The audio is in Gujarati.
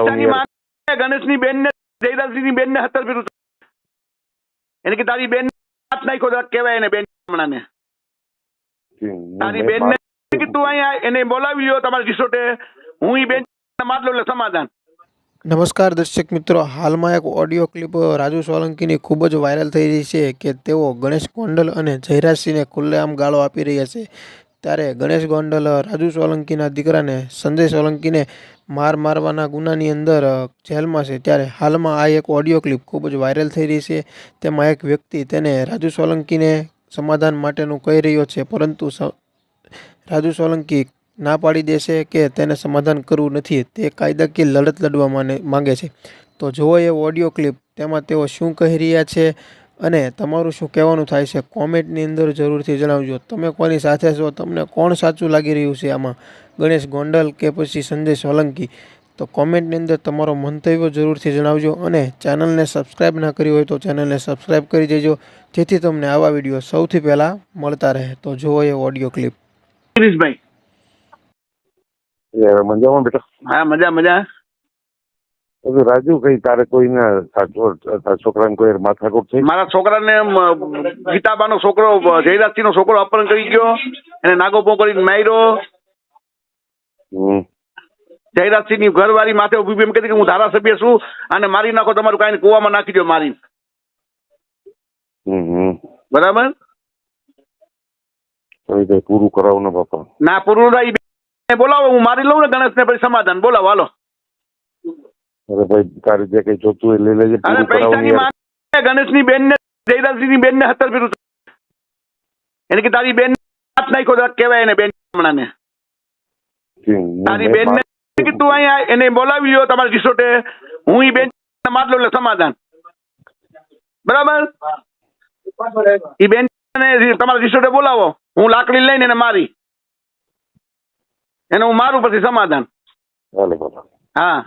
પૈસાની માંગ ગણેશની બેન ને જયરાજની બેન ને 17 ફેરું એને કે તારી બેન હાથ નાખ્યો તો કહેવાય એને બેન હમણાં ને તારી બેન ને કે તું અહીંયા એને બોલાવી લ્યો તમારા રિસોર્ટે હું ઈ બેન માટલો એટલે સમાધાન. નમસ્કાર દર્શક મિત્રો, હાલમાં એક ઓડિયો ક્લિપ રાજુ સોલંકીની ખૂબ જ વાયરલ થઈ રહી છે કે તેઓ ગણેશ ગોંડલ અને જયરાજસિંહને ખુલ્લેઆમ ગાળો આપી રહ્યા છે. ત્યારે ગણેશ ગોંડલ રાજુ સોલંકીના દીકરાને સંજય સોલંકીને મારવાના ગુનાની અંદર જેલમાં છે. ત્યારે હાલમાં આ એક ઓડિયો ક્લિપ ખૂબ જ વાયરલ થઈ રહી છે. તેમાં એક વ્યક્તિ તેને રાજુ સોલંકીને સમાધાન માટેનું કહી રહ્યો છે, પરંતુ રાજુ સોલંકી ના પાડી દેશે કે તેને સમાધાન કરવું નથી. તે કાયદાકીય લડત લડવા માંગે છે. તો જુઓ એ ઓડિયો ક્લિપ, તેમાં તેઓ શું કહી રહ્યા છે અને તમારું શું કહેવાનું થાય છે કોમેન્ટની અંદર જરૂરથી જણાવજો. તમે કોની સાથે છો, તમને કોણ સાચું લાગી રહ્યું છે આમાં, ગણેશ ગોંડલ કે પછી સંજય સોલંકી? તો કોમેન્ટની અંદર તમારો મંતવ્ય જરૂરથી જણાવજો અને ચેનલને સબસ્ક્રાઈબ ના કરી હોય તો ચેનલને સબસ્ક્રાઈબ કરી દેજો, જેથી તમને આવા વિડીયો સૌથી પહેલાં મળતા રહે. તો જુઓ એ ઓડિયો ક્લિપ. ગિરીશભાઈ મજામાં બેટા? હા, મજા. રાજુ, કઈ તારે કોઈને છોકરાને કોઈ માથાકૂટ થઈ? મારા છોકરાને ગીતાબાનો છોકરો જયરાજસિંહનો છોકરો અપહરણ કરી ગયો, એને નાગોપો કરીને માર્યો. જયરાજસિંહની ઘરવાળી માથે ઉભી એમ કહેતી કે હું ધારાસભ્ય છું અને મારી નાખો, તમારું કાંઈ કૂવામાં નાખી દો મારી. બરાબર? પૂરું કરાવો ને બાપા. ના, પૂરું થાય બોલાવો, હું મારી લઉં ને ગણેશ ને, પછી સમાધાન બોલાવો. હાલો. અરે ભાઈ, તારે જે કઈ જોતું એ લઈ લેજે. અરે પૈસાની માંગ ગણેશની બેન ને જયરાજની બેન ને 17 ફેરું એને કે તારી બેન હાથ નાખ્યો તો કહેવાય એને બેન હમણાં ને તારી બેન ને કે તું અહીંયા એને બોલાવી લ્યો તમારા રિસોર્ટે હું ઈ બેન માટલો એટલે સમાધાન. બરાબર? ઈ બેન ને તમારા રિસોર્ટે બોલાવો, હું લાકડી લઈને એને મારી એને હું મારું પછી સમાધાન. હાલે બાપા. હા.